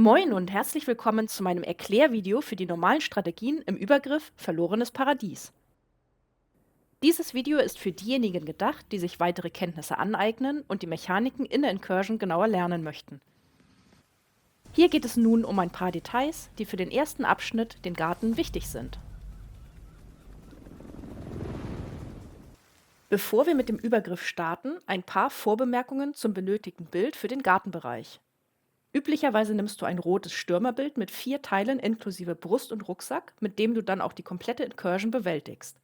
Moin und herzlich willkommen zu meinem Erklärvideo für die normalen Strategien im Übergriff Verlorenes Paradies. Dieses Video ist für diejenigen gedacht, die sich weitere Kenntnisse aneignen und die Mechaniken in der Incursion genauer lernen möchten. Hier geht es nun um ein paar Details, die für den ersten Abschnitt, den Garten, wichtig sind. Bevor wir mit dem Übergriff starten, ein paar Vorbemerkungen zum benötigten Bild für den Gartenbereich. Üblicherweise nimmst du ein rotes Stürmerbild mit 4 Teilen inklusive Brust und Rucksack, mit dem du dann auch die komplette Incursion bewältigst.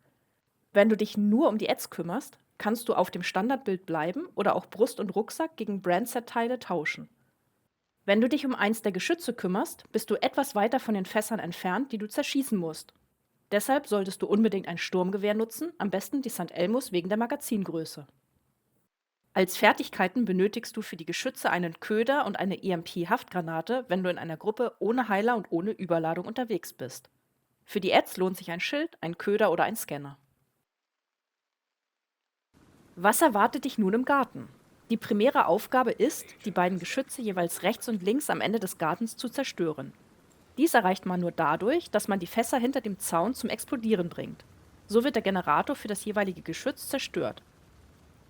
Wenn du dich nur um die Ads kümmerst, kannst du auf dem Standardbild bleiben oder auch Brust und Rucksack gegen Brandset-Teile tauschen. Wenn du dich um eins der Geschütze kümmerst, bist du etwas weiter von den Fässern entfernt, die du zerschießen musst. Deshalb solltest du unbedingt ein Sturmgewehr nutzen, am besten die St. Elmus wegen der Magazingröße. Als Fertigkeiten benötigst du für die Geschütze einen Köder und eine EMP-Haftgranate, wenn du in einer Gruppe ohne Heiler und ohne Überladung unterwegs bist. Für die Ads lohnt sich ein Schild, ein Köder oder ein Scanner. Was erwartet dich nun im Garten? Die primäre Aufgabe ist, die beiden Geschütze jeweils rechts und links am Ende des Gartens zu zerstören. Dies erreicht man nur dadurch, dass man die Fässer hinter dem Zaun zum Explodieren bringt. So wird der Generator für das jeweilige Geschütz zerstört.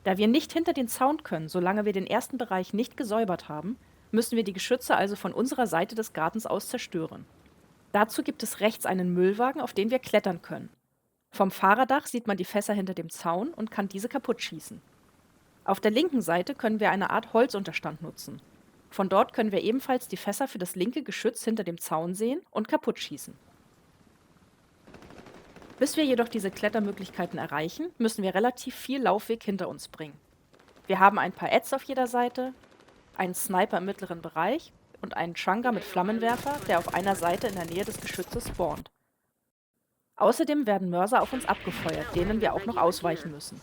Da wir nicht hinter den Zaun können, solange wir den ersten Bereich nicht gesäubert haben, müssen wir die Geschütze also von unserer Seite des Gartens aus zerstören. Dazu gibt es rechts einen Müllwagen, auf den wir klettern können. Vom Fahrerdach sieht man die Fässer hinter dem Zaun und kann diese kaputt schießen. Auf der linken Seite können wir eine Art Holzunterstand nutzen. Von dort können wir ebenfalls die Fässer für das linke Geschütz hinter dem Zaun sehen und kaputt schießen. Bis wir jedoch diese Klettermöglichkeiten erreichen, müssen wir relativ viel Laufweg hinter uns bringen. Wir haben ein paar Ads auf jeder Seite, einen Sniper im mittleren Bereich und einen Changa mit Flammenwerfer, der auf einer Seite in der Nähe des Geschützes spawnt. Außerdem werden Mörser auf uns abgefeuert, denen wir auch noch ausweichen müssen.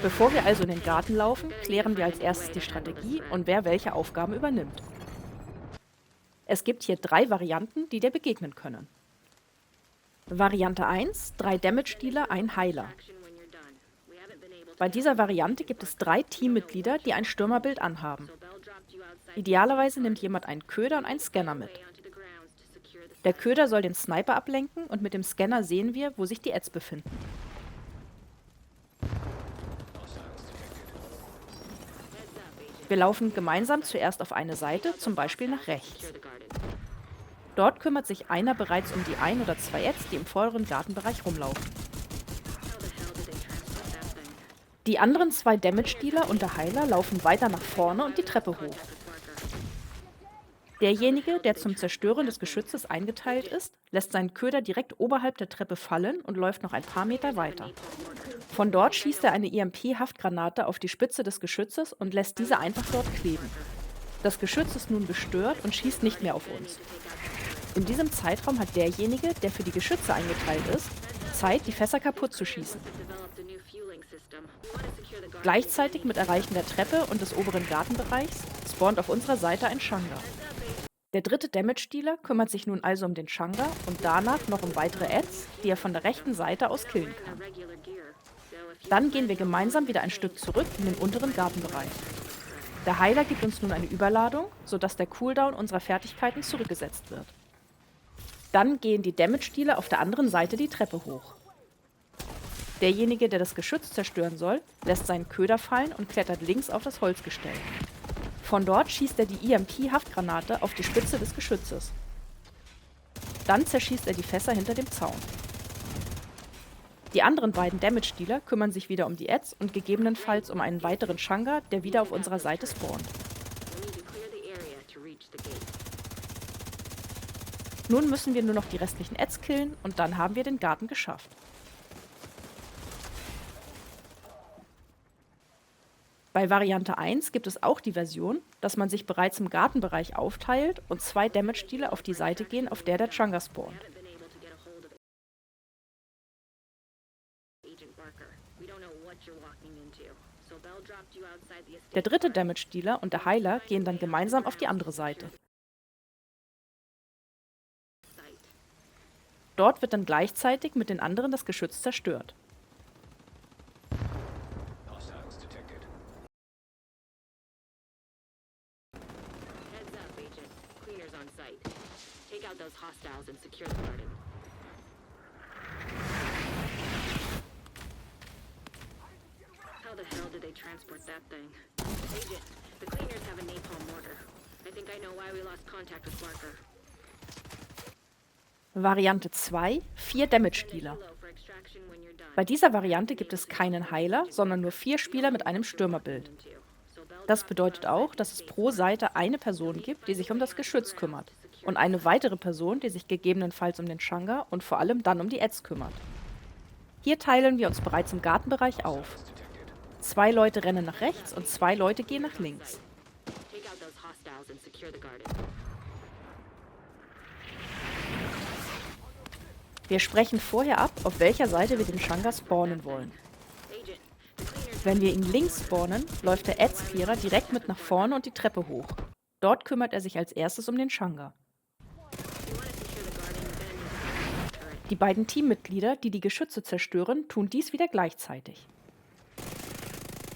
Bevor wir also in den Garten laufen, klären wir als erstes die Strategie und wer welche Aufgaben übernimmt. Es gibt hier 3 Varianten, die dir begegnen können. Variante 1, 3 Damage-Dealer, ein Heiler. Bei dieser Variante gibt es 3 Teammitglieder, die ein Stürmerbild anhaben. Idealerweise nimmt jemand einen Köder und einen Scanner mit. Der Köder soll den Sniper ablenken und mit dem Scanner sehen wir, wo sich die Ads befinden. Wir laufen gemeinsam zuerst auf eine Seite, zum Beispiel nach rechts. Dort kümmert sich einer bereits um die 1 oder 2 Ads, die im vorderen Gartenbereich rumlaufen. Die anderen 2 Damage-Dealer und der Heiler laufen weiter nach vorne und die Treppe hoch. Derjenige, der zum Zerstören des Geschützes eingeteilt ist, lässt seinen Köder direkt oberhalb der Treppe fallen und läuft noch ein paar Meter weiter. Von dort schießt er eine EMP-Haftgranate auf die Spitze des Geschützes und lässt diese einfach dort kleben. Das Geschütz ist nun gestört und schießt nicht mehr auf uns. In diesem Zeitraum hat derjenige, der für die Geschütze eingeteilt ist, Zeit, die Fässer kaputt zu schießen. Gleichzeitig mit Erreichen der Treppe und des oberen Gartenbereichs spawnt auf unserer Seite ein Changa. Der dritte Damage-Dealer kümmert sich nun also um den Changa und danach noch um weitere Ads, die er von der rechten Seite aus killen kann. Dann gehen wir gemeinsam wieder ein Stück zurück in den unteren Gartenbereich. Der Heiler gibt uns nun eine Überladung, sodass der Cooldown unserer Fertigkeiten zurückgesetzt wird. Dann gehen die Damage-Dealer auf der anderen Seite die Treppe hoch. Derjenige, der das Geschütz zerstören soll, lässt seinen Köder fallen und klettert links auf das Holzgestell. Von dort schießt er die EMP-Haftgranate auf die Spitze des Geschützes. Dann zerschießt er die Fässer hinter dem Zaun. Die anderen beiden Damage-Dealer kümmern sich wieder um die Ads und gegebenenfalls um einen weiteren Changa, der wieder auf unserer Seite spawnt. Nun müssen wir nur noch die restlichen Ads killen und dann haben wir den Garten geschafft. Bei Variante 1 gibt es auch die Version, dass man sich bereits im Gartenbereich aufteilt und 2 Damage-Dealer auf die Seite gehen, auf der Changa spawnt. Der dritte Damage-Dealer und der Heiler gehen dann gemeinsam auf die andere Seite. Dort wird dann gleichzeitig mit den anderen das Geschütz zerstört. site. Take out those hostiles and secure the garden. How the hell did they transport that thing? Agent, the cleaners have a napalm mortar. I think I know why we lost contact with Barker. Variante 2, 4 Damage-Dealer. Helo for extraction when you're done. Bei dieser Variante gibt es keinen Heiler, sondern nur 4 Spieler mit einem Stürmerbild. Das bedeutet auch, dass es pro Seite eine Person gibt, die sich um das Geschütz kümmert und eine weitere Person, die sich gegebenenfalls um den Chang'e und vor allem dann um die Ads kümmert. Hier teilen wir uns bereits im Gartenbereich auf. 2 Leute rennen nach rechts und 2 Leute gehen nach links. Take out those hostiles and secure the garden. Wir sprechen vorher ab, auf welcher Seite wir den Chang'e spawnen wollen. Agent, the cleaners Wenn wir ihn links spawnen, läuft der Ads-Clearer direkt mit nach vorne und die Treppe hoch. Dort kümmert er sich als erstes um den Chang'e. you want to secure the garden, then use a turret. Die beiden Teammitglieder, die die Geschütze zerstören, tun dies wieder gleichzeitig.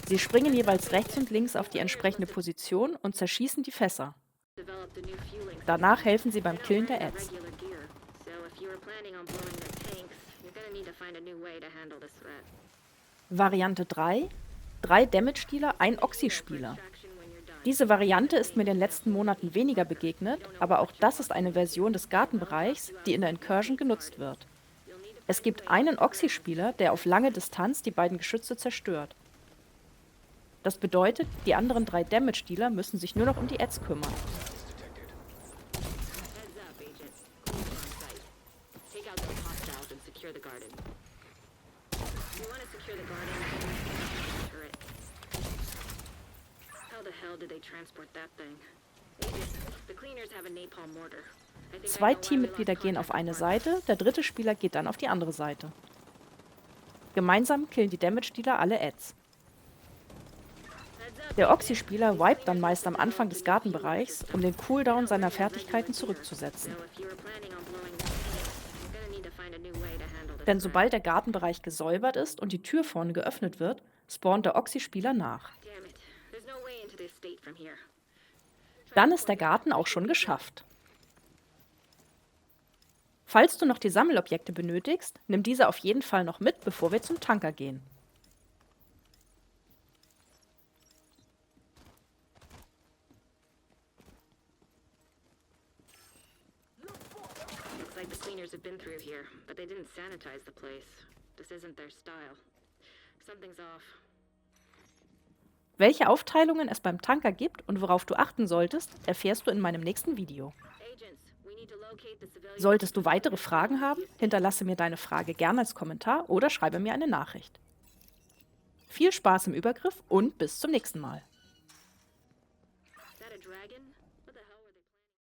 Sie springen jeweils rechts und links auf die entsprechende Position und zerschießen die Fässer. Develop the new fueling Danach helfen sie beim They don't Killen run der their Ads. regular gear, so if you were planning on blowing their tanks, you're gonna need to find a new way to handle this threat. Variante 3, 3 Damage-Dealer, ein Oxy-Spieler. Extraction when you're done. Diese Variante ist mir in den letzten Monaten weniger begegnet, aber auch das ist eine Version des Gartenbereichs, die in der Incursion genutzt wird. Es gibt einen Oxy-Spieler, der auf lange Distanz die beiden Geschütze zerstört. Das bedeutet, die anderen 3 Damage-Dealer müssen sich nur noch um die Ads kümmern. Heads up, Agent. Cleaners on site. Take out those hostiles and secure the garden. You want to secure the garden, then use a turret. How the hell did they transport that thing? Agent, the cleaners have a napalm mortar. I think I 2 know why we Teammitglieder lost gehen auf contact eine with Barker. Seite, der dritte Spieler geht dann auf die andere Seite. Gemeinsam killen die Damage-Dealer alle Ads. Heads up, Der Oxy-Spieler wiped dann meist am Anfang des Gartenbereichs, um den Cooldown seiner Fertigkeiten zurückzusetzen. so if you were planning on blowing their tanks, you're gonna need to find a new way to handle this Denn threat. sobald der Gartenbereich gesäubert ist und die Tür vorne geöffnet wird, spawnt der Oxy-Spieler nach. Damn it. There's no way into this state from here. Dann ist der Garten auch schon geschafft. Falls du noch die Sammelobjekte benötigst, nimm diese auf jeden Fall noch mit, bevor wir zum Tanker gehen. Looks like the cleaners have been through here, but they didn't sanitize the place. This isn't their style. Something's off. Welche Aufteilungen es beim Tanker gibt und worauf du achten solltest, erfährst du in meinem nächsten Video. Agents, we need to locate the civilians. Solltest du weitere Fragen haben, hinterlasse mir deine Frage gerne als Kommentar oder schreibe mir eine Nachricht. Viel Spaß im Übergriff und bis zum nächsten Mal. Is that a dragon?